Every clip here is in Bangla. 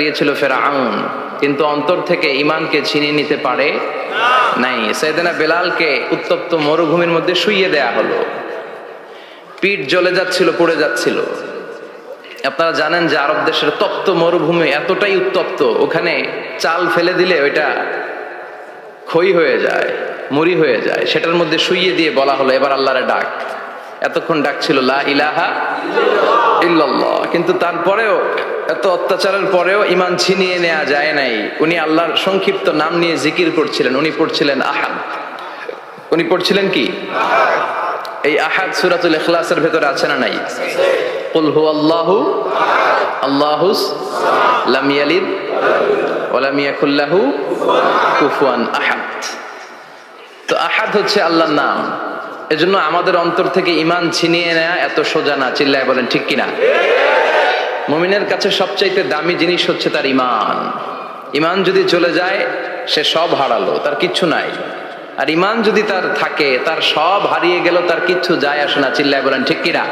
দিয়েছিল ফেরাউন, কিন্তু অন্তর থেকে ঈমানকে ছিনিয়ে নিতে পারে নাই। সাইয়েদনা বেলালকে উত্তপ্ত মরুভূমির মধ্যে শুইয়ে দেয়া হলো, পিঠ জ্বলে যাচ্ছিল, পুড়ে যাচ্ছিল। আপনারা জানেন যে আরব দেশের তপ্ত মরুভূমি এতটাই উত্তপ্ত, ওখানে চাল ফেলে দিলে ওইটা খই হয়ে যায়, মুড়ি হয়ে যায়। সেটার মধ্যে শুইয়ে দিয়ে বলা হলো এবার আল্লাহরে ডাক। এতক্ষণ ডাক ছিল লা ইলাহা ইল্লাল্লাহ, কিন্তু তারপরেও এত অত্যাচারের পরেও ঈমান ছিনিয়ে নেওয়া যায় নাই। উনি আল্লাহর সংক্ষিপ্ত নাম নিয়ে জিকির করছিলেন। উনি পড়ছিলেন আহাদ। উনি পড়ছিলেন কি? এই আহাদ সূরাতুল ইখলাসের ভেতরে আছে না নাই? কুল হুয়াল্লাহু আল্লাহুস লাম ইয়ালিদ ওয়া লাম ইয়াকুল লাহু কুফুয়ান আহাদ। তো আহাদ হচ্ছে আল্লাহর নাম। এজন্য আমাদের অন্তর থেকে ঈমান ছিনিয়ে নেওয়া এত সোজা না। চিল্লায় বলেন ঠিক কিনা? মুমিনের কাছে সবচাইতে দামি জিনিস হচ্ছে তার ঈমান। ঈমান যদি চলে যায় সে সব হারালো, তার কিচ্ছু নাই। আর ঈমান যদি তার থাকে, তার সব হারিয়ে গেল, তার কিচ্ছু যায় আসে না। চিল্লায় বলেন ঠিক কিনা?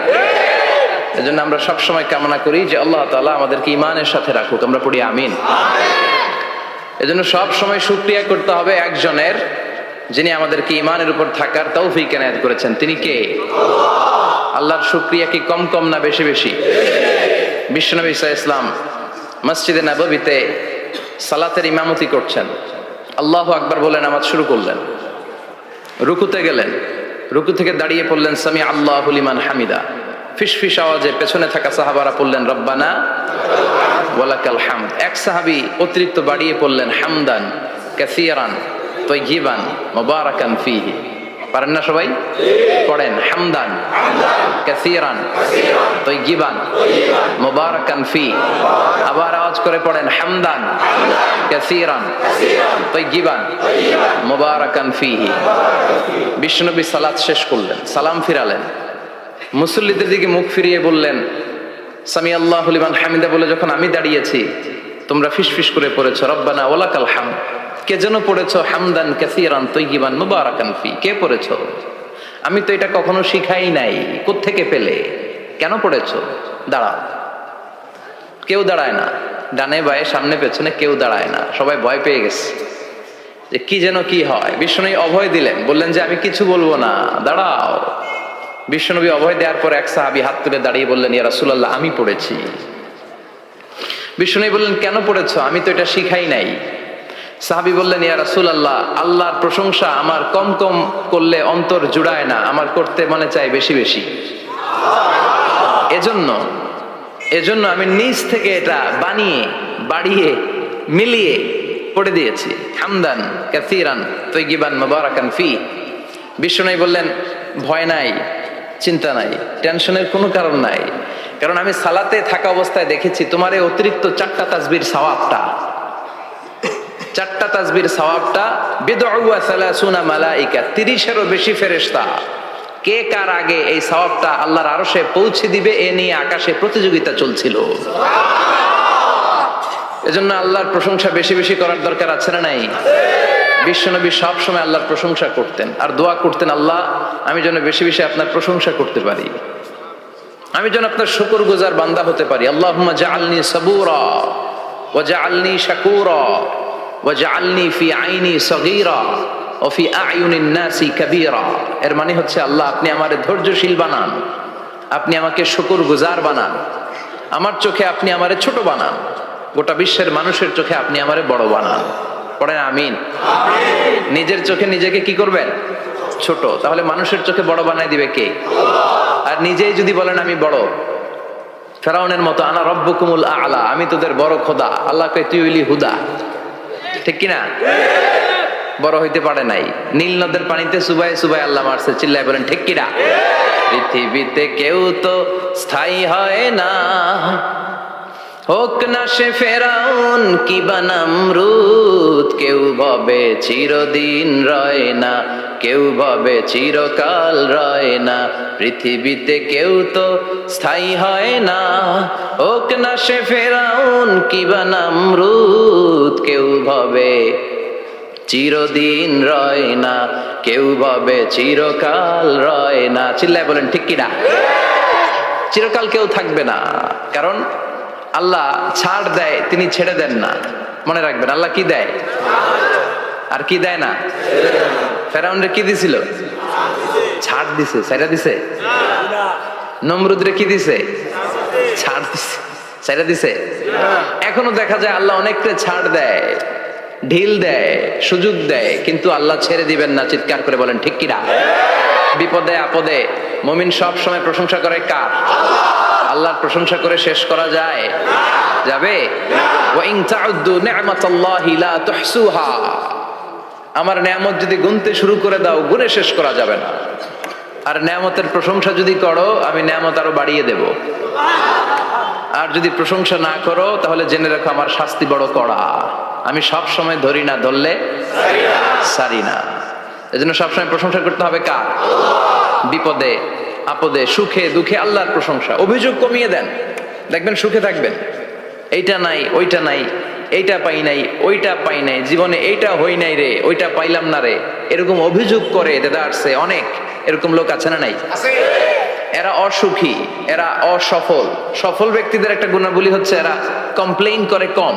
এজন্য আমরা সব সময় কামনা করি যে আল্লাহ তাআলা আমাদেরকে ঈমানের সাথে রাখুক। আমরা পড়ি আমিন। এজন্য সব সময় শুকরিয়া করতে হবে একজনের, যিনি আমাদেরকে ঈমানের উপর থাকার তৌফিক এনায়েত করেছেন। তিনি কে? আল্লাহর শুকরিয়া কি কম কম না বেশি বেশি? বিশ্বনবী সাল্লাল্লাহু আলাইহি ওয়াসাল্লাম মসজিদে নববীতে সালাতের ইমামতি করছেন। আল্লাহু আকবার বলে নামাজ শুরু করলেন। রুকুতে গেলেন, রুকু থেকে দাঁড়িয়ে পড়লেন সামি আল্লাহু লিমান হামিদা। ফিসফিস আওয়াজে পেছনে থাকা সাহাবারা পড়লেন রব্বানা ওয়ালাকাল হামদ। এক সাহাবী অতিরিক্ত বাড়িয়ে পড়লেন হামদান কাসীরান তাইয়িবান মুবারাকান ফীহি। পারেন না সবাই? পড়েন হামদান কাসীরান তাইয়িবান মুবারাকান ফী। আবার আওয়াজ করে পড়েন হামদান কাসীরান তাইয়িবান মুবারাকান ফীহি। বিশ্বনবী সালাত শেষ করলেন, সালাম ফিরালেন, মুসল্লিদের দিকে মুখ ফিরিয়ে বললেন সামি আল্লাহু লিমান হামিদা বলে যখন আমি দাঁড়িয়েছি, তোমরা ফিসফিস করে পড়েছো রব্বানা ওয়ালাকাল হামদ। কে যেন পড়েছো হামদান কাসীরান তাইয়িবান মুবারাকান ফী? কে পড়েছো? আমি তো এটা কখনো শিখাই নাই। কোত্থেকে পেলে? কেন পড়েছো? দাঁড়াও। কেউ দাঁড়ায় না, ডানে বায়ে সামনে পেছনে কেউ দাঁড়ায় না। সবাই ভয় পেয়ে গেছে যে কি যেন কি হয়। বিশ্বনবী অভয় দিলেন, বললেন যে আমি কিছু বলবো না, দাঁড়াও। বিশ্বনবী অভয় দেওয়ার পর এক সাহাবী হাত তুলে দাঁড়িয়ে বললেন ইয়া রাসূলুল্লাহ আমি পড়েছি। বিশ্বনবী বললেন কেন পড়েছো? আমি তো এটা শিখাই নাই। সাহাবী বললেন ইয়া রাসূলুল্লাহ আল্লাহর প্রশংসা আমার কম কম করলে অন্তর জুড়ায় না, আমার করতে মনে চাই বেশি বেশি। এজন্য আমি নিজ থেকে এটা বানিয়ে বাড়িয়ে মিলিয়ে পড়ে দিয়েছি হামদান কাসীরান তাইয়িবান মুবারাকান ফী। বিশ্বনবী বললেন ভয় নাই, চিন্তা নাই, টেনশনের কোনো কারণ নাই, কারণ আমি সালাতে থাকা অবস্থায় দেখেছি তোমার এই অতিরিক্ত চারটা তাসবির সওয়াবটা, চারটা তাসবির সওয়াবটা বিদউ ওয়া সালাসুনা মালাইকা, 30-এরও বেশি ফেরেশতা কে কার আগে এই সওয়াবটা আল্লাহর আরশে পৌঁছে দিবে এ নিয়ে আকাশে প্রতিযোগিতা চলছিল। এজন্য আল্লাহর প্রশংসা বেশি বেশি করার দরকার আছে না নাই? বিশ্বনবী সব সময় আল্লাহর প্রশংসা করতেন আর দোয়া করতেন আল্লাহ আমি যেন বেশি বেশি আপনার প্রশংসা করতে পারি, আমি যেন আপনার শুকরগুজার বান্দা হতে পারি। আল্লাহুম্মা জাআলনি সাবুরা ওয়া জাআলনি শাকুরা ওয়া জাআলনি ফি আইনি সগীরা ওয়া ফি আ'য়ুনিন নাসি কাবীরা। এর মানে হচ্ছে আল্লাহ আপনি আমারে ধৈর্যশীল বানান, আপনি আমাকে শুকরগুজার বানান, আমার চোখে আপনি আমারে ছোট বানান, গোটা বিশ্বের মানুষের চোখে আপনি আমারে বড় বানান। পড়েন আমিন। নিজের চোখে নিজেকে কি করবেন? ছোট। তাহলে মানুষের চোখে বড় বানায় দিবে কে? আর নিজেই যদি বলেন আমি বড়, ফেরাউনের মতো আনা রব্বুকুমুল আ'লা, আমি তোদের বড় খোদা, আল্লাহ কয় তুই হইলি হুদা। ঠিক কিনা? বড় হইতে পারে নাই। নীল নদের পানিতে সুবাই সুবাই আল্লাহ মারছে। চিল্লায় বলেন ঠিক কিনা? পৃথিবীতে কেউ তো স্থায়ী হয় না, হোক না সে ফেরাউন কিবা নমরুদ, কেউ ভাবে চিরদিন রয় না, কেউ ভাবে চিরকাল রয় না। পৃথিবীতে কেউ তো স্থায়ী হয় না, হোক না সে ফেরাউন কিবা নমরুদ, কেউ ভাবে চিরদিন রয় না, কেউ ভাবে চিরকাল রয় না। চিল্লায় বলেন ঠিক কিনা? চিরকাল কেউ থাকবে না, কারণ আল্লাহ ছাড় দেয়, তিনি ছেড়ে দেন না। মনে রাখবেন, আল্লাহ কি দেয় আর কি দেয় না। ফেরাউনরে কি দিছিল? ছাড় দিছে, ছাইরা দিছে। নমরুদরে কি দিছে? ছাড় দিছে, ছাইরা দিছে। এখনো দেখা যায় আল্লাহ অনেকটা ছাড় দেয়, ঢিল দেয়, সুযোগ দেয়, কিন্তু আল্লাহ ছেড়ে দিবেন না। চিৎকার করে বলেন ঠিক কিনা। বিপদে আপদে মুমিন সব সময় প্রশংসা করে কার? আল্লাহর প্রশংসা করে শেষ করা যায়? যাবে? ওয়া ইন তাউদ্দু নি'মাতাল্লাহি লা তুহসুহা। আমার নেয়ামত যদি গুনতে শুরু করে দাও, গুনে শেষ করা যাবে না। আর নেয়ামতের প্রশংসা যদি করো, আমি নেয়ামত আরো বাড়িয়ে দেব। আর যদি প্রশংসা না করো, তাহলে জেনে রাখো আমার শাস্তি বড় কড়া। আমি সব সময় ধরি না, ধরলে সারি না। এজন্য সবসময় প্রশংসা করতে হবে কার? বিপদে আপদে সুখে দুঃখে আল্লাহর প্রশংসা। অভিযোগ কমিয়ে দেন, দেখবেন সুখে থাকবেন। এইটা নাই, ওইটা নাই, এইটা পাই নাই, ওইটা পাই নাই, জীবনে এইটা হই নাই রে, ওইটা পাইলাম না রে, এরকম অভিযোগ করে দেদারসে অনেক এরকম লোক আছে না নাই? এরা অসুখী, এরা অসফল। সফল ব্যক্তিদের একটা গুণাবলী হচ্ছে এরা কমপ্লেইন করে কম,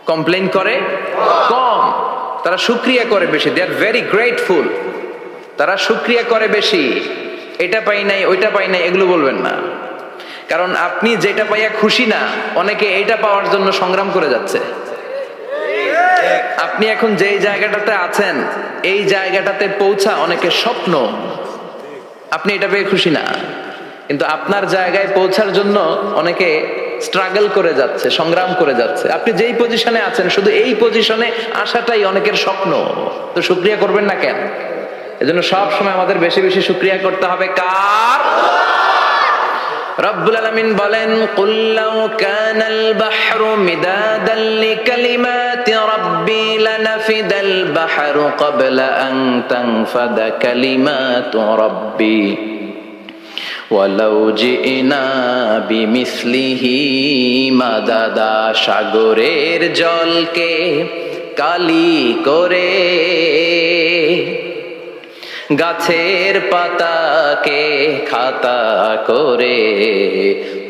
কমপ্লেইন করে কম, তারা শুকরিয়া করে বেশি। দে আর ভেরি গ্রেটফুল। তারা শুকরিয়া করে বেশি। এটা পাই নাই, ওইটা পাই নাই, এগুলো বলবেন না। কারণ আপনি যেটা পাইয়া খুশি না, অনেকে এইটা পাওয়ার জন্য সংগ্রাম করে যাচ্ছে। আপনি এখন যেই জায়গাটাতে আছেন, এই জায়গাটাতে পৌঁছা অনেকের স্বপ্ন। আপনি এটা পেয়ে খুশি না, কিন্তু আপনার জায়গায় পৌঁছার জন্য অনেকে স্ট্রাগল করে যাচ্ছে, সংগ্রাম করে যাচ্ছে। আপনি যেই পজিশনে আছেন, শুধু এই পজিশনে আসাটাই অনেকের স্বপ্ন। তো শুকরিয়া করবেন না কেন? এজন্য সব সময় আমাদের বেশি বেশি শুকরিয়া করতে হবে কার? রব্বুল আলামিন বলেন, কুল লাউ কানাল বাহরু মিদাদান লিকালিমাতি রাব্বি লানাফিদাল বাহরু ক্বাবলা আন তানফাদা কালিমাতু রাব্বি ওয়ালাউ জিনা বিমিসলিহি মাদাদা। সাগরের জলকে কালি করে, গাছের পাতাকে খাতা করে,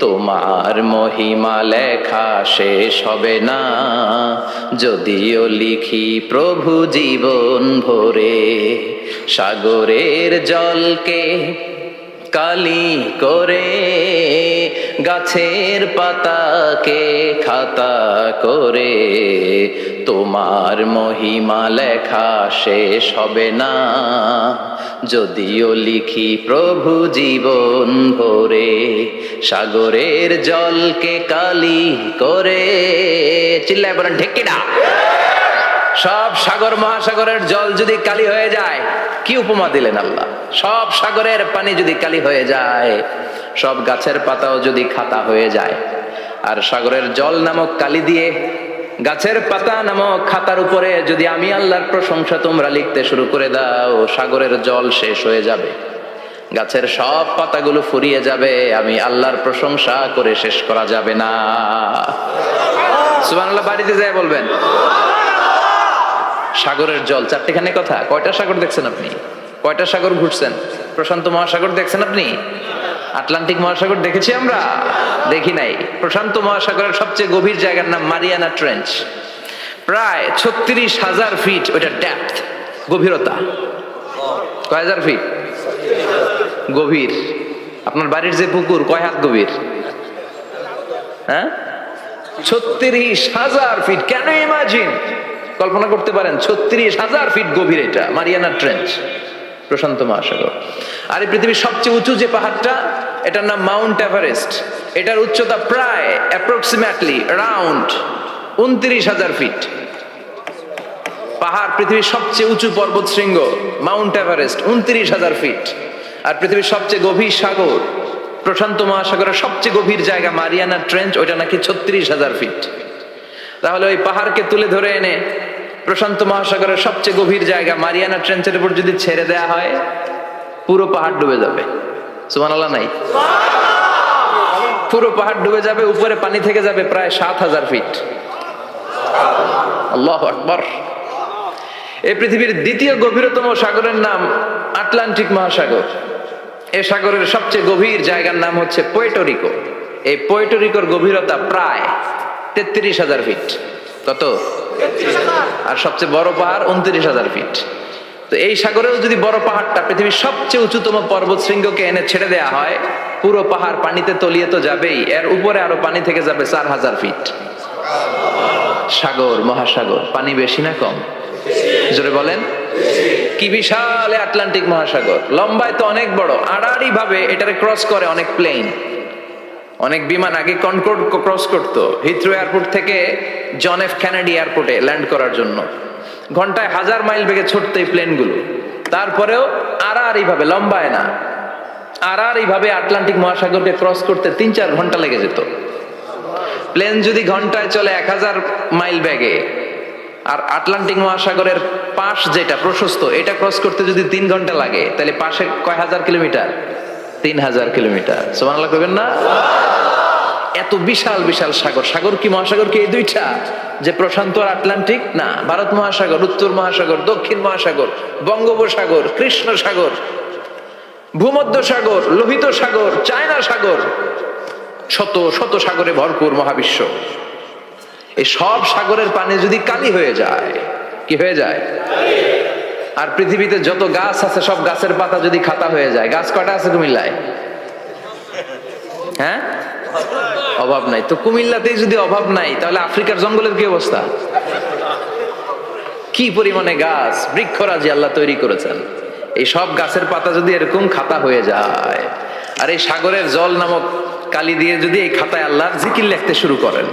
তোমার মহিমা লেখা শেষ হবে না, যদিও লিখি প্রভু জীবন ভরে। সাগরের জলকে কালি করে, গাছের পাতাকে খাতা করে, তোমার মহিমা লেখা শেষ হবে না, যদিও লিখি প্রভু জীবন ভরে। সাগরের জলকে কালি করে। চিল্লায় বলেন ঠিক কিনা। সব সাগর মহাসাগরের জল যদি কালি হয়ে যায়, কি উপমা দিলেন আল্লাহ। সব সাগরের পানি যদি কালি হয়ে যায়, সব গাছের পাতাও যদি খাতা হয়ে যায়, আর সাগরের জল নামক কালি দিয়ে গাছের পাতা নামক খাতার উপরে যদি আমি আল্লাহর প্রশংসা তোমরা লিখতে শুরু করে দাও, সাগরের জল শেষ হয়ে যাবে, গাছের সব পাতাগুলো ফুরিয়ে যাবে, আমি আল্লাহর প্রশংসা করে শেষ করা যাবে না। সুবহানাল্লাহ বাড়িতে যায় বলবেন। সাগরের জল, চারটিখানে কথা। কয়টা সাগর দেখছেন আপনি? কয়টা সাগর ঘুরছেন? প্রশান্ত মহাসাগর দেখছেন আপনি? আটলান্টিক মহাসাগর দেখেছি আমরা? দেখি নাই। প্রশান্ত মহাসাগরের সবচেয়ে গভীর জায়গার নাম মারিয়ানা ট্রেঞ্চ। প্রায় 36,000 ফিট ওইটা ডেপথ, গভীরতা। কয় হাজার ফিট গভীর? আপনার বাড়ির যে পুকুর কয় হাত গভীর? হ্যাঁ, 36,000 ফিট। কেন ইমাজিন, কল্পনা করতে পারেন 36,000 ফিট গভীর এটা মারিয়ানা ট্রেঞ্চ, প্রশান্ত মহাসাগর। আর এই পৃথিবীর সবচেয়ে উঁচু যে পাহাড়টা, এটার নাম মাউন্ট এভারেস্ট। এটার উচ্চতা প্রায় অ্যাপ্রক্সিমেটলি অ্যারাউন্ড 29,000 ফিট। পাহাড়, পৃথিবীর সবচেয়ে উঁচু পর্বত শৃঙ্গ মাউন্ট এভারেস্ট 29,000 ফিট। আর পৃথিবীর সবচেয়ে গভীর সাগর, প্রশান্ত মহাসাগরের সবচেয়ে গভীর জায়গা মারিয়ানা ট্রেঞ্চ, ওইটা নাকি 36,000 ফিট। তাহলে ওই পাহাড়কে তুলে ধরে এনে প্রশান্ত মহাসাগরের সবচেয়ে গভীর জায়গা মারিয়ানা ট্রেঞ্চের উপর যদি ছেড়ে দেয়া হয়, পুরো পাহাড় ডুবে যাবে। সুবহানাল্লাহ নাই? পুরো পাহাড় ডুবে যাবে, উপরে পানি থেকে যাবে প্রায় 7,000 ফিট। আল্লাহু আকবার। এই পৃথিবীর দ্বিতীয় গভীরতম সাগরের নাম আটলান্টিক মহাসাগর। এই সাগরের সবচেয়ে গভীর জায়গার নাম হচ্ছে পুয়ের্তো রিকো। এই পুয়ের্তো রিকোর গভীরতা প্রায় 33,000 ফিট। কত? আর সবচেয়ে বড় পাহাড় 29,000 ফিট। তো এই সাগরেও যদি বড় পাহাড়টা পৃথিবীর সবচেয়ে উঁচুতম পর্বত শৃঙ্গকে এনে ছেড়ে দেয়া হয়, পুরো পাহাড় পানিতে তলিয়ে তো যাবেই, এর উপরে আরো পানি থেকে যাবে 4,000 ফিট। সাগর, মহাসাগর, পানি বেশি না কম? জোরে বলেন। কি বিশাল আটলান্টিক মহাসাগর, লম্বায় তো অনেক বড়, আড়াআড়ি ভাবে এটারে ক্রস করে অনেক প্লেন, অনেক বিমান আগে কনকর্ড ক্রস করতো হিথ্রো এয়ারপোর্ট থেকে জন এফ কেনেডি এয়ারপোর্টে ল্যান্ড করার জন্য। ঘন্টায় 1000 মাইল বেগে ছুটতো এই প্লেনগুলো। তারপরেও আড়াআড়ি ভাবে, লম্বায় না, আড়াআড়ি ভাবে আটলান্টিক মহাসাগরকে ক্রস করতে 3-4 ঘন্টা লেগে যেত। প্লেন যদি ঘন্টায় চলে 1000 মাইল বেগে, আর আটলান্টিক মহাসাগরের পাশ যেটা প্রশস্ত, এটা ক্রস করতে যদি 3 ঘন্টা লাগে, তাহলে পাশে কয় হাজার কিলোমিটার? 3000 কিলোমিটার। সুবহানাল্লাহ কইবেন না? এত বিশাল বিশাল সাগর। সাগর কি, মহাসাগর কি এই দুইটা, যে প্রশান্ত আর আটলান্টিক? না, ভারত মহাসাগর, উত্তর মহাসাগর, দক্ষিণ মহাসাগর, বঙ্গোপসাগর, কৃষ্ণ সাগর, ভূমধ্য সাগর, লোহিত সাগর, চায়না সাগর, শত শত সাগরে ভরপুর মহাবিশ্ব। এই সব সাগরের পানি যদি কালি হয়ে যায়, কি হয়ে যায়? আর পৃথিবীতে যত গাছ আছে সব গাছের পাতা যদি খাতা হয়ে যায়, গাছ কয়টা আছে কুমিল্লায়? হ্যাঁ, অভাব নাই। তো কুমিল্লাতেই যদি অভাব নাই, তাহলে আফ্রিকার জঙ্গলের কি অবস্থা? কি পরিমাণে গাছ, বৃক্ষরাজি আল্লাহ তৈরি করেছেন। এই সব গাছের পাতা যদি এরকম খাতা হয়ে যায়, আর এই সাগরের জল নামক কালি দিয়ে যদি এই খাতায় আল্লাহর জিকির লিখতে শুরু করেন,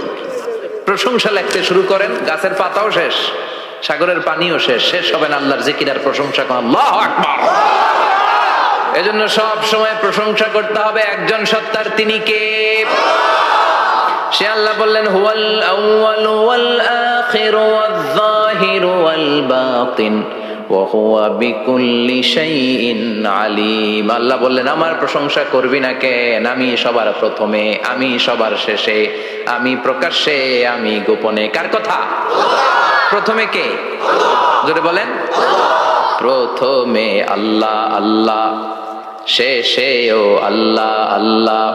প্রশংসা লিখতে শুরু করেন, গাছের পাতাও শেষ, সাগরের পানিও শেষ, শেষ হবে না আল্লাহর জিকির আর প্রশংসা। আল্লাহু আকবার। এজন্য সব সময় প্রশংসা করতে হবে একজন সত্তার, তিনি কে? সে আল্লাহ বললেন, হুয়াল আউয়ালু ওয়াল আখিরু ওয়াল যাহিরু ওয়াল বাতিন ওয়া হুয়া বিকুল্লি শাইইন আলিম। আল্লাহ বললেন, আমার প্রশংসা করবি না কেন? আমি সবার প্রথমে, আমি সবার শেষে, আমি প্রকাশ্যে, আমি গোপনে। কার কথা? প্রথমে কে? জোরে বলেন। প্রথমে আল্লাহ আল্লাহ, শেষেও আল্লাহ আল্লাহ,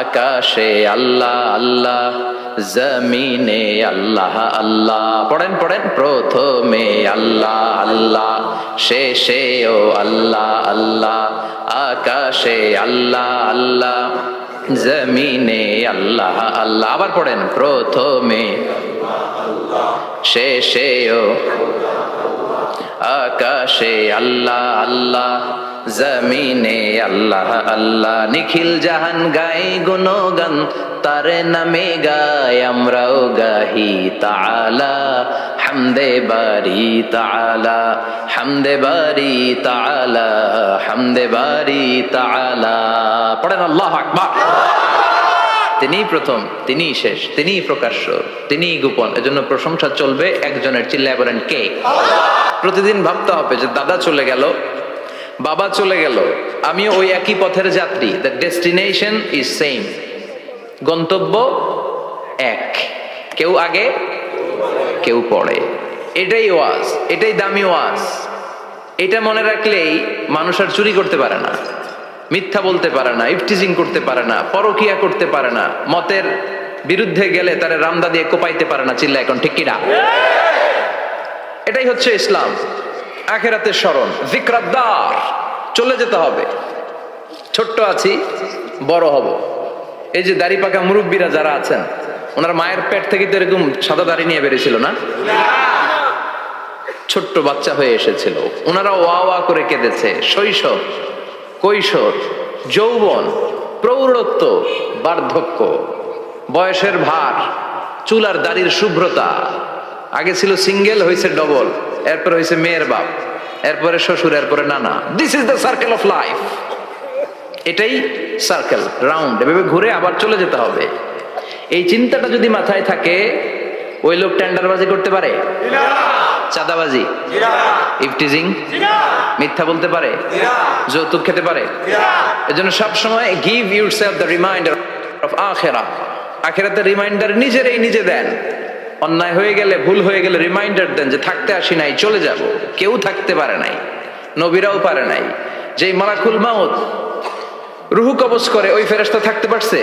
আকাশে আল্লাহ আল্লাহ, জমিনে আল্লাহ আল্লাহ। পড়েন পড়েন। প্রথমে আল্লাহ আল্লাহ, শেষেও আল্লাহ আল্লাহ, আকাশে আল্লাহ আল্লাহ, জমিনে আল্লাহ আল্লাহ। আবার পড়েন। প্রথমে, শেষেও, আকাশে আল্লাহ আল্লাহ, জমিনে আল্লাহ আল্লাহ। নিখিল জাহান গাই গুণগান, তার নামে গাই আমরাও গাহি তাআলা, হামদে বারি তাআলা, হামদে বারি তাআলা, হামদে বারি তাআলা। পড়েন আল্লাহু আকবার। তিনি প্রথম, তিনি শেষ, তিনি প্রকাশ্য, তিনি গোপন। এজন্য প্রশংসা চলবে একজনের। চিল্লায় বলেন কে? প্রতিদিন ভাবতে হবে যে দাদা চলে গেল, বাবা চলে গেল, আমি ওই একই পথের যাত্রী। দ্য ডেস্টিনেশন ইজ সেম, গন্তব্য এক, কেউ আগে কেউ পরে। এটাই ওয়াজ, এটাই দামি ওয়াজ। এটা মনে রাখলেই মানুষ আর চুরি করতে পারে না, মিথ্যা বলতে পারে না, ইফটিজিং করতে পারে না, পরকিয়া করতে পারে না, মতের বিরুদ্ধে গেলে তারে রামদা দিয়ে কোপাইতে পারে না। চিল্লা এখন ঠিক কিনা? এটাই হচ্ছে ইসলাম। আখিরাতের স্মরণ, যিকরাদ্দার। চলে যেতে হবে। ছোট্ট আছি, বড় হব। এই যে দাড়ি পাকা মুরব্বীরা যারা আছেন, ওনার মায়ের পেট থেকে তো এরকম সাদা দাড়ি নিয়ে বেরিয়েছিল না? ছোট্ট বাচ্চা হয়ে এসেছিল, ওনারা ওয়া ওয়া করে কেঁদেছে। শৈশব, কৈশোর, যৌবন, প্রৌঢ়ত্ব, বার্ধক্য, বয়সের ভার, চুল আর দাড়ির শুভ্রতা। আগে ছিল সিঙ্গেল, হয়েছে ডবল, এরপর হয়েছে মেয়ের বাপ, এরপরে শ্বশুর, এরপরে নানা। This is the circle of life. এটাই সার্কেল, রাউন্ড, এভাবে ঘুরে আবার চলে যেতে হবে। এই চিন্তাটা যদি মাথায় থাকে, ওই লোক টেন্ডারবাজি করতে পারে? চাঁদাবাজি, ইফটিজিং, মিথ্যা বলতে পারে, যৌতুক খেতে পারে। এজন্য সবসময় give yourself the reminder of আখিরাহ। আখিরাতের রিমাইন্ডার নিজেরাই নিজে দেন। অন্যায় হয়ে গেলে, ভুল হয়ে গেলে রিমাইন্ডার দেন যে থাকতে আসি নাই, চলে যাব। কেউ থাকতে পারে নাই, নবীরাও পারে নাই। যেই মালাকুল মাউত রুহু কবজ করে, ওই ফেরেশতা থাকতে পারছে?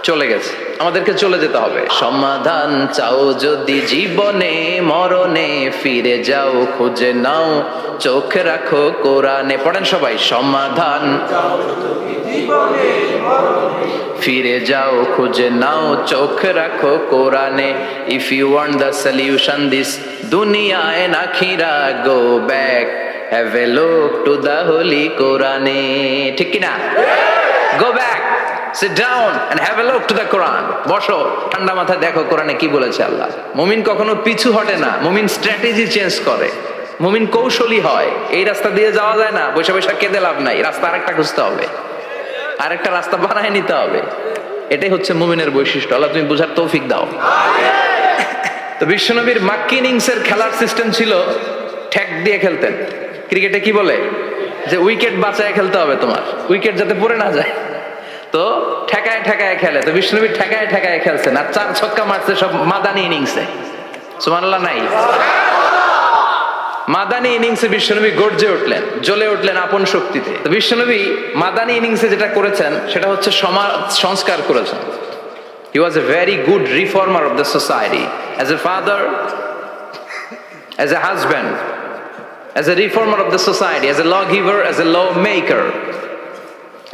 চলে গেছে। আমাদেরকে চলে যেতে হবে। সমাধান চাও যদি জীবনে মরণে, ফিরে যাও খুঁজে নাও চোখ রাখো কোরআনে। পড়েন সবাই, সমাধান ফিরে যাও খুঁজে নাও চোখ রাখো কোরআনে। If you want the solution this দুনিয়া এন্ড আখিরা, go back have a look to the holy কোরআনে। ঠিক কিনা? Go back, sit down and have a look to the Quran. বসো, ঠান্ডা মাথায় দেখো কোরআনে কি বলেছে আল্লাহ। মুমিন কখনো পিছু হটে না, মুমিন স্ট্র্যাটেজি চেঞ্জ করে, মুমিন কৌশলী হয়। এই রাস্তা দিয়ে যাওয়া যায় না, বসে বসে কেঁদে লাভ নাই, রাস্তা আরেকটা খুঁজতে হবে, আরেকটা রাস্তা বানায় নিতে হবে। এটাই হচ্ছে মুমিনের বৈশিষ্ট্য। আল্লাহ তুমি বুঝার তৌফিক দাও। তো বিশ্বনবীর মাক্কি ইনিংসের খেলার সিস্টেম ছিল ঠ্যাক দিয়ে খেলতেন। ক্রিকেটে কি বলে যে উইকেট বাঁচায় খেলতে হবে, তোমার উইকেট যাতে পড়ে না যায়। তো ঠেকায় ঠেকায় খেলে। তো বিষ্ণুনবী ঠেকায় ঠেকায় খেলছেন, আর 4 ছক্কা মারছে সব মাদানি ইনিংসে। সুবহানাল্লাহ নাই? মাদানি ইনিংসে বিশ্বনবী গর্জে উঠলেন, জ্বলে উঠলেন আপন শক্তিতে। তো বিশ্বনবী মাদানি ইনিংসে যেটা করেছেন সেটা হচ্ছে সমাজ সংস্কার করেছেন। He was a very good reformer of the society. As a father, as a husband, as a reformer of the society, as a lawgiver, as a lawmaker,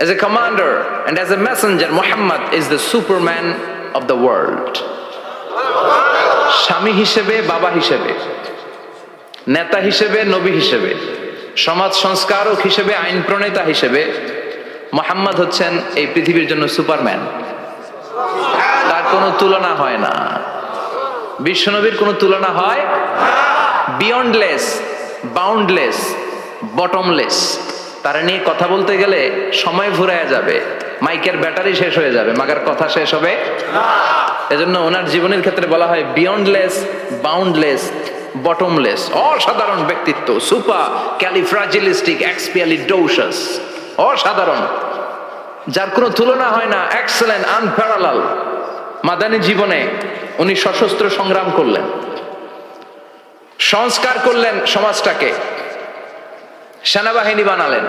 as a commander and as a messenger, Muhammad is the superman of the world. স্বামী হিসেবে, বাবা হিসেবে, নেতা হিসেবে, নবী হিসেবে, সমাজ সংস্কারক হিসেবে, আইন প্রণেতা হিসেবে মুহাম্মদ হচ্ছেন এই পৃথিবীর জন্য সুপারম্যান। তার কোনো তুলনা হয় না, বিশ্বনবীর কোনো তুলনা হয় বিয়ন্ডলেস, বাউন্ডলেস, বটমলেস। তারা নিয়ে কথা বলতে গেলে সময় ফুরায় যাবে, মাইকের ব্যাটারি শেষ হয়ে যাবে, মাগার কথা শেষ হবে না। এজন্য ওনার জীবনের ক্ষেত্রে বলা হয় বিয়ন্ডলেস, বাউন্ডলেস, বটমলেস। অসাধারণ ব্যক্তিত্ব, সুপার ক্যালিফ্রাজিলিস্টিক এক্সপিয়ালিডোসাস, অসাধারণ, যার কোনো তুলনা হয় না, এক্সেলেন্ট, আনপ্যারালাল। মাদানী জীবনে উনি সশস্ত্র সংগ্রাম করলেন, সংস্কার করলেন সমাজটাকে, সেনাবাহিনী বানালেন।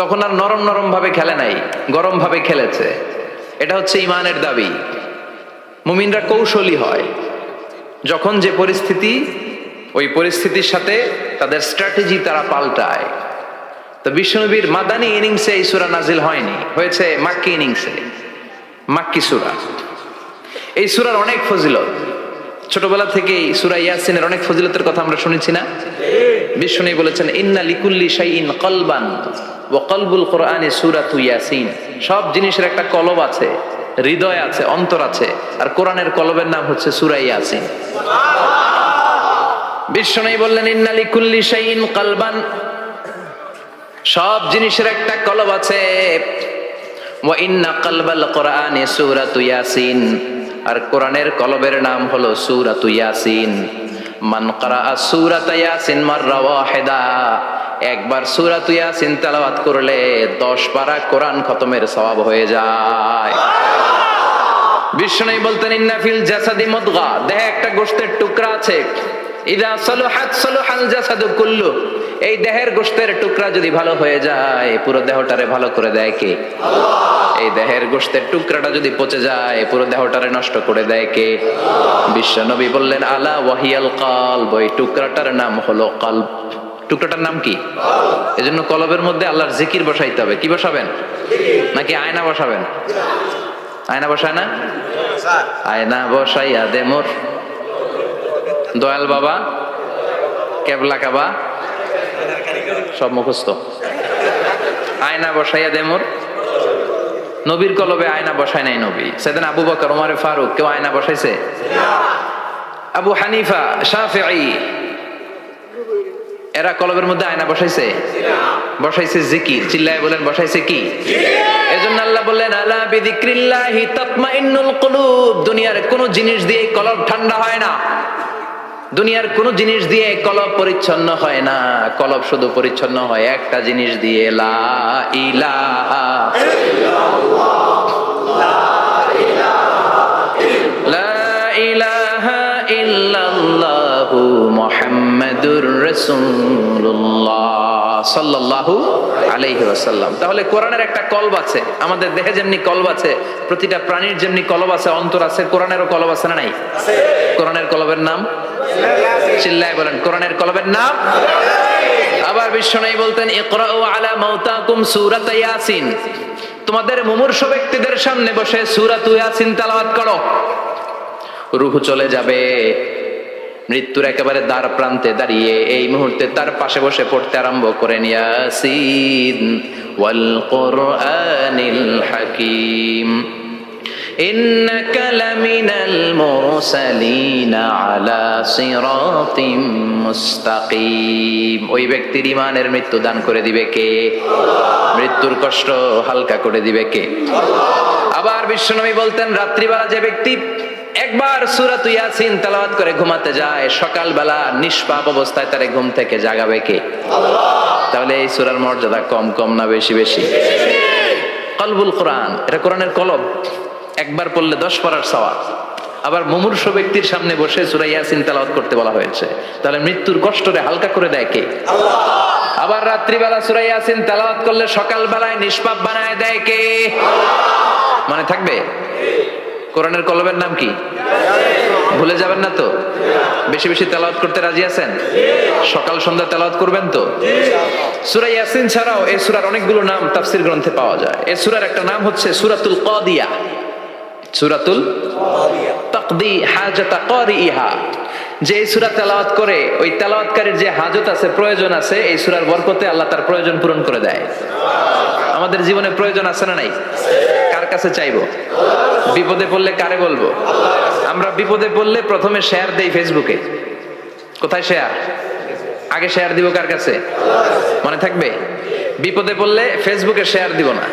তখন আর নরম নরম ভাবে খেলে নাই, গরম ভাবে খেলেছে। এটা হচ্ছে ইমানের দাবি। মুমিনরা কৌশলী হয়, যখন যে পরিস্থিতি, ওই পরিস্থিতির সাথে তাদের স্ট্র্যাটেজি তারা পাল্টায়। তো বিশ্বনবীর মাদানী ইনিংসে এই সূরা নাজিল হয়নি, হয়েছে মাক্কি ইনিংসে, মাক্কি সূরা। এই সূরার অনেক ফজিলত, ছোটবেলা থেকেই সূরা ইয়াসিনের অনেক ফজিলতের কথা আমরা শুনেছি না? বিশ্বনবী বলেছেন ইন্না লিকুল্লি শাইইন কলবান ওয়া কলবুল কোরআনি সূরাতু ইয়াসিন। সব জিনিসের একটা কলব আছে, হৃদয় আছে, অন্তর আছে, আর কোরআনের কলবের নাম হচ্ছে সূরা ইয়াসিন। বিশ্বনবী বললেন ইন্না লিকুল্লি শাইইন কলবান, সব জিনিসের একটা কলব আছে। ওয়া ইন্না কলবাল কোরআনি সূরাতু ইয়াসিন, আর কোরআনের কলবের নাম হলো সূরাতু ইয়াসিন। মান ক্বারাআ সূরাতা ইয়াসিন মাররা ওয়াহিদা, একবার সূরাতু ইয়াসিন তেলাওয়াত করলে 10 পারা কোরআন খতমের সওয়াব হয়ে যায়। বিশ্বনবী বলতেন ইন্না ফিল জাসাদি মুদগা, দেহে একটা গোশতের টুকরা আছে, ইযা সালুহাত সালুহাল জাসাদু কুল্লু, এই দেহের গোশতের টুকরা যদি ভালো হয়ে যায় পুরো দেহটারে ভালো করে দেয় কে? আল্লাহ। এই দেহের গোশতের টুকরাটা যদি পচে যায় পুরো দেহটারে নষ্ট করে দেয় কে? বিশ্বনবী বললেন আলা ওয়াহিয়াল কলব, ওই টুকরাটার নাম হলো কলব। টুকরাটার নাম কি? এজন্য কলবের মধ্যে আল্লাহর জিকির বসাইতে হবে। কি বসাবেন? নাকি আয়না বসাবেন? আয়না বসায় না? আয়না বসাইয়া দে মোর দয়াল বাবা, কেবলা কাবা, সব মুখস্থ। আয়না বসাইয়া দে মোর, নবীর কলবে আয়না বসায় নাই নবী। সেদিন আবু বকর, ওমর ফারুক, কেউ আয়না বসাইছে? আবু হানিফা, শাফিঈ, এরা কলবের মধ্যে আয়না বসাইছে? বসাইছে জিকির। চিল্লায় বলেন বসাইছে কি? এজন্য আল্লাহ বললেন আলা বিযিক্রিল্লাহি তাতমাইন্নুল কুলুব। দুনিয়ার কোন জিনিস দিয়ে কলব ঠান্ডা হয় না, দুনিয়ার কোন জিনিস দিয়ে কলব পরিচ্ছন্ন হয় না। কলব শুধু পরিচ্ছন্ন হয় একটা জিনিস দিয়ে, লা ইলাহা ইল্লাল্লাহ, লা ইলাহা ইল্লাল্লাহ আল্লাহু মুহাম্মাদুর রাসূলুল্লাহ সাল্লাল্লাহু আলাইহি ওয়াসাল্লাম। তাহলে কোরআনের একটা কলব আছে, আমাদের দেহে যেমনি কলব আছে, প্রতিটা প্রাণীর যেমনি কলব আছে, অন্তর আছে, কোরআনেরও কলব আছে না নাই? কোরআনের কলবের নাম চিল্লায় বলেন, কোরআনের কলবের নাম। আবার বিশ্বনবী বলতেন ইকরাউ আলা মাউতাকুম সূরাত ইয়াসিন, তোমাদের মুমূর্ষ ব্যক্তিদের সামনে বসে সূরাত ইয়াসিন তেলাওয়াত করো। রূহ চলে যাবে, মৃত্যুর একেবারে দ্বার প্রান্তে দাঁড়িয়ে এই মুহূর্তে তার পাশে বসে পড়তে আরম্ভ করেন ইয়াসিন ওয়াল কুরআনিল হাকীম ইন্নাকা লামিনাল মুরসালিনা আলা সিরাতিম মুস্তাকিম। ওই ব্যক্তির ঈমানের মৃত্যু দান করে দিবে কে? মৃত্যুর কষ্ট হালকা করে দিবে কে? আবার বিশ্বনবী বলতেন রাত্রিবেলা যে ব্যক্তি একবার সূরা ইয়াসিন তেলাওয়াত করে ঘুমাতে যায়, সকালবেলা নিষ্পাপ অবস্থায় তারে ঘুম থেকে জাগাবে কে? তাহলে এই সূরার মর্যাদা কম কম না বেশি বেশি? কলবুল কোরআন, এটা কোরআনের কলব, একবার পড়লে 10 পড়ার সওয়াব। আবার মুমূর্ষ ব্যক্তির সামনে বসে সূরা ইয়াসিন তেলাওয়াত করতে বলা হয়েছে, তাহলে মৃত্যুর কষ্টরে হালকা করে দেয় কে? আল্লাহ। আবার রাত্রিবেলা সূরা ইয়াসিন তেলাওয়াত করলে সকালবেলায় নিষ্পাপ বানায় দেয় কে? আল্লাহ। মনে থাকবে? কোরআনের কলবের নাম কি? ভুলে যাবেন না তো? বেশি বেশি তেলাওয়াত করতে রাজি আছেন? সকাল সন্ধ্যা তেলাওয়াত করবেন তো? সূরা ইয়াসিন ছাড়াও এই সূরার অনেকগুলো নাম তাফসীর গ্রন্থে পাওয়া যায়। এই সূরার একটা নাম হচ্ছে সূরাতুল কাদিয়া, সূরাতুল তাকদি হাজাতা কারিহা। যে এই সূরা তেলাওয়াত করে ওই তেলাওয়াতকারীর যে হাজত আছে, প্রয়োজন আছে, এই সূরার বরকতে আল্লাহ তার প্রয়োজন পূরণ করে দেয়। আমাদের জীবনে প্রয়োজন আছে না নাই? কার কাছে চাইবো? বিপদে পড়লে কারে বলবো? আমরা বিপদে পড়লে প্রথমে শেয়ার দেই ফেসবুকে। কোথায় শেয়ার? আগে শেয়ার দিব কার কাছে? মনে থাকবে? বিপদে পড়লে ফেসবুকে শেয়ার দিব না,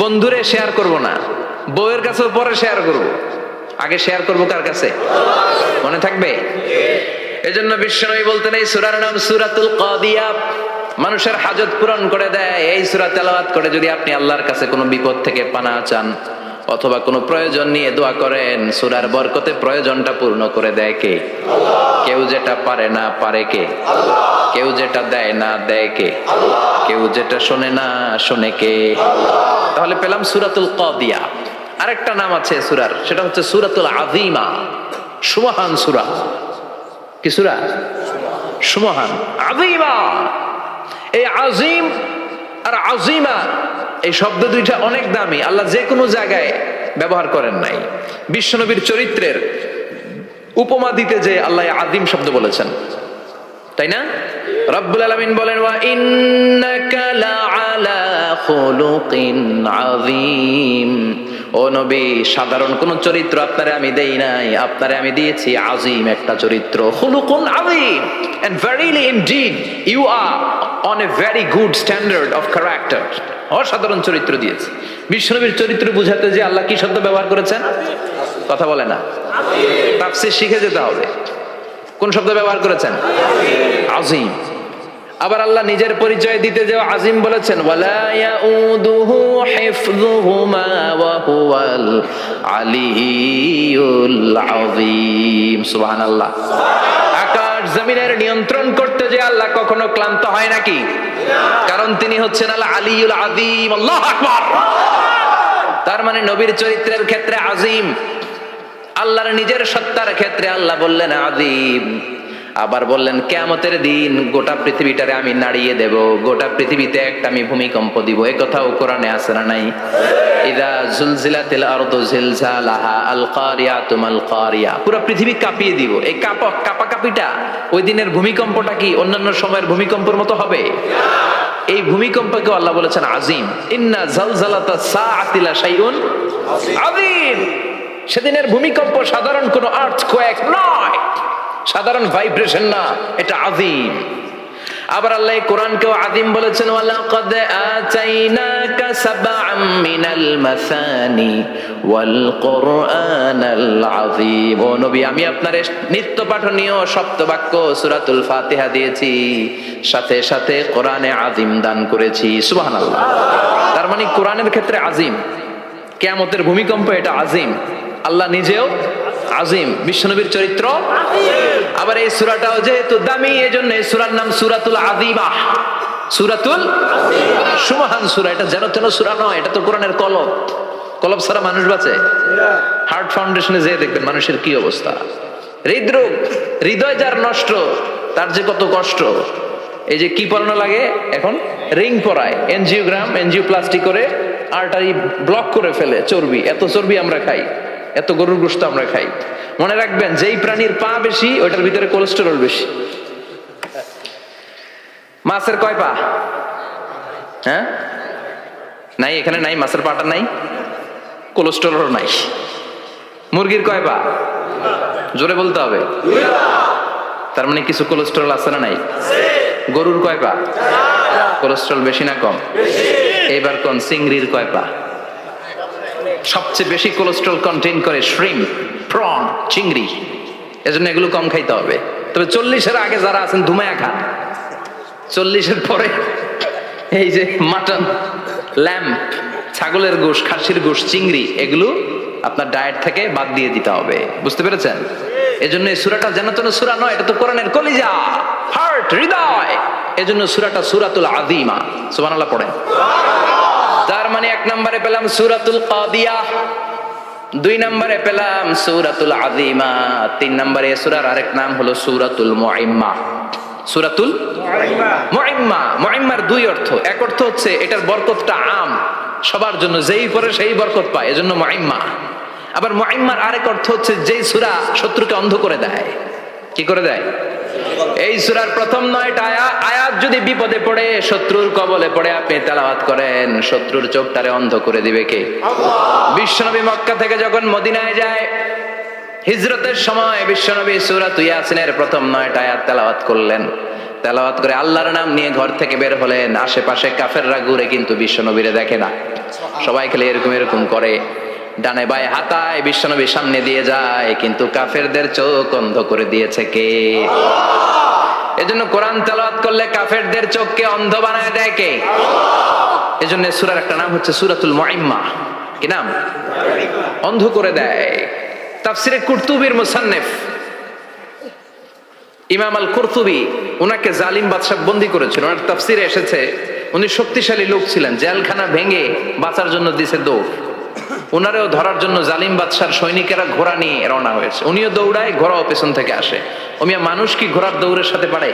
বন্ধুরে শেয়ার করব না, বউয়ের কাছেও পরে শেয়ার করব, আগে শেয়ার করব কার কাছে? মনে থাকবে? এজন্য বিশ্বনবী বলতেন এই সূরার নাম সূরাতুল কাদিয়া, মানুষের হাজত পূরণ করে দেয়। এই সূরা তেলাওয়াত করে যদি আপনি আল্লাহর কাছে কোনো বিপদ থেকে পানা চান অথবা কোনো প্রয়োজন নিয়ে দোয়া করেন, সূরার বরকতে প্রয়োজনটা পূর্ণ করে দেয় কে? আল্লাহ। কেউ যেটা পারে না পারে কে? আল্লাহ। কেউ যেটা দেয় না দেয় কে? আল্লাহ। কেউ যেটা শোনে না শোনে কে? আল্লাহ। তাহলে পেলাম সূরাতুল কাদিয়া। আরেকটা নাম আছে সূরার, সেটা হচ্ছে সূরাতুল আযীমা, সুমহান সূরা। কি সূরা? সুমহান, আযীমা। এই আজিম আর আজিমা এই শব্দ দুইটা অনেক দামি, আল্লাহ যে কোনো জায়গায় ব্যবহার করেন নাই। বিশ্বনবীর চরিত্রের উপমা দিতে যে আল্লাহ আযীম শব্দ বলেছেন, তাই না? রব্বুল আলামিন বলেন ওয়া ইন্নাকা লাআলা খুলুকিন আযীম। ও নবী, সাধারণ কোন চরিত্র আপনারে আমি দেই নাই, আপনারে আমি দিয়েছি আযীম একটা চরিত্র, খুলুকুন আযীম। And verily indeed you are on a very good standard of character. অসাধারণ চরিত্র দিয়েছে। বিশ্বনবীর চরিত্র বুঝাতে যে আল্লাহ কি শব্দ ব্যবহার করেছেন? কথা বলে না, তাফসীর শিখে যেতে হবে। কোন শব্দ ব্যবহার করেছেন? আযীম। আবার আল্লাহ নিজের পরিচয় দিতে যে আযীম বলেছেন, ওয়ালা ইয়াউদুহু হিফযুহুমা ওয়া হুয়াল আলিয়্যুল আযীম। সুবহানাল্লাহ। আকাশ জমিনের নিয়ন্ত্রণ করতে যে আল্লাহ কখনো ক্লান্ত হয় নাকি? কারণ তিনি হচ্ছেন আল আলিয়্যুল আযীম। আল্লাহু আকবার। তার মানে নবীর চরিত্রের ক্ষেত্রে আযীম, আল্লাহর নিজের সত্তার ক্ষেত্রে আল্লাহ বললেন আযীম। আবার বললেন কিয়ামতের দিন গোটা পৃথিবীটারে আমি নাড়িয়ে দেব, গোটা পৃথিবীতে একটা আমি ভূমিকম্প দিব। এই কথাও কোরআনে আছে না নাই? ইযা জুলজিলাতিল আরদু জিলজালাহা আল কারিয়াতু মাল কারিয়া। পুরো পৃথিবী কাঁপিয়ে দিব। এই কাঁপাকাঁপিটা ওই দিনের ভূমিকম্পটা কি অন্যান্য সময়ের ভূমিকম্পের মতো হবে? এই ভূমিকম্পকে আল্লাহ বলেছেন আযীম। ইন্না জালজালাতাস সাআতি লা শাইউন আযীম। সেদিনের ভূমিকম্প সাধারণ কোনো আর্থকোয়েক নয়, সাধারণ ভাইব্রেশন না, এটা আযীম। আবার আল্লাহ কোরআনকেও আযীম বলেছেন, ওয়ালাকাদ আতাইনাকা সাবআম মিনাল মাসানি ওয়াল কুরআনাল আযীম। ও নবী, আমি আপনারে নিত্য পাঠনীয় সপ্তবাক্য সূরাতুল ফাতিহা দিয়েছি, সাথে সাথে কোরআনে আযীম দান করেছি। সুবহানাল্লাহ। তার মানে কোরআনের ক্ষেত্রে আযীম, কিয়ামতের ভূমিকম্প এটা আযীম, আল্লাহ নিজেও আজিম, বিশ্বনবীর চরিত্র আবার এই সূরাটাও যেহেতু দামি, এজন্য এই সূরার নাম সূরাতুল আযীমা। সূরাতুল সুমহান সূরা। এটা যেন তেন সূরা নয়, এটা তো কোরআনের কলব। কলব ছাড়া মানুষ বাঁচে? হার্ট ফাউন্ডেশনে যেয়ে দেখবেন মানুষের কি অবস্থা। হৃদরোগ, হৃদয় যার নষ্ট তার যে কত কষ্ট। এই যে কি পরানো লাগে এখন, রিং পরায়, এনজিওগ্রাম, এনজিওপ্লাস্টি করে আর্টারি ব্লক করে ফেলে। চর্বি, এত চর্বি আমরা খাই, এত গরুর গোশত আমরা খাই। মনে রাখবেন, যেই প্রাণীর পা বেশি ওইটার ভিতরে কোলেস্টেরল বেশি। মাছের কয় পা? হ্যাঁ, নাই, এখানে নাই, মাছের পাটা নাই, কোলেস্টেরল নাই। মুরগির কয় পা? জোরে বলতে হবে। তার মানে কিছু কোলেস্টেরল আছে না নাই? গরুর কয় পা? কোলেস্টেরল বেশি না কম? এইবার কোন চিংড়ির কয় পা? সবচেয়ে বেশি কোলেস্টেরল কন্টেইন করে শ্রিম্প, প্রন, চিংড়ি। এজন্য এগুলো কম খাইতে হবে। তবে 40-এর আগে যারা আছেন ধুমায়া খান, 40-এর পরে এই যে মাটন, ল্যাম্প, ছাগলের গোশ, খাসির গোশ, চিংড়ি, এগুলো আপনার ডায়েট থেকে বাদ দিয়ে দিতে হবে। বুঝতে পেরেছেন? এজন্য এই সূরাটা যেন তেন সূরা নয়, এটা তো কোরআনের কলিজা, হার্ট, হৃদয়। এজন্য সূরাটা সূরাতুল আযীমা। সুবহানাল্লাহ পড়েন। তার মানে 1 নম্বরে পেলাম সূরাতুল কাদিয়াহ, 2 নম্বরে পেলাম সূরাতুল আযীমা, 3 নম্বরে এই সূরার আরেক নাম হলো সূরাতুল মুআইম্মা। সূরাতুল মুআইম্মা। মুআইম্মার 2 অর্থ। এক অর্থ হচ্ছে এটার বরকতটা আম, সবার জন্য, যেই পড়ে সেই বরকত পায়, এজন্য মুআইম্মা। আবার মুআইম্মার আরেক অর্থ হচ্ছে যেই সূরা শত্রুকে অন্ধ করে দেয়। কি করে দেয়? এই সূরার প্রথম 9টা আয়াত যদি বিপদে পড়ে, শত্রুর কবলে পড়ে আপনি তেলাওয়াত করেন, শত্রুর চোখটারে অন্ধ করে দিবে কে? আল্লাহ। বিশ্বনবী মক্কা থেকে যখন মদিনায় যায়, হিজরতের সময় বিশ্বনবী সূরাতুল ইয়াসিনের প্রথম 9টা আয়াত তেলাওয়াত করলেন। তেলাওয়াত করে আল্লাহর নাম নিয়ে ঘর থেকে বের হলেন। আশেপাশে কাফেররা ঘুরে কিন্তু বিশ্বনবীরে দেখে না। সবাই খেলে এরকম এরকম করে, ডানে বায়ে হাতায়, বিশ্বনবী সামনে দিয়ে যায়, কিন্তু কাফেরদের চোখ অন্ধ করে দিয়েছে কে? আল্লাহ। এজন্য কোরআন তেলাওয়াত করলে কাফেরদের চোখকে অন্ধ বানায় দেয় কে? আল্লাহ। এজন্য সূরার একটা নাম হচ্ছে সূরাতুল মুআইম্মা। কি নাম? অন্ধ করে দেয়। তাফসিরে কুরতুবীর মুসান্নিফ ইমাম আল কুরতুবী, উনাকে জালিম বাদশা বন্দী করেছিল। ওনার তাফসিরে এসেছে উনি শক্তিশালী লোক ছিলেন, জেলখানা ভেঙে বাঁচার জন্য দিছে দৌড়। উনারেও ধরার জন্য জালিম বাদশার সৈনিকেরা ঘোড়া নিয়ে রওনা হয়েছে। উনিও দৌড়ায়, ঘোড়াও পেছন থেকে আসে। ওমিয়া মানুষ কি ঘোড়ার দৌড়ের সাথে পারে?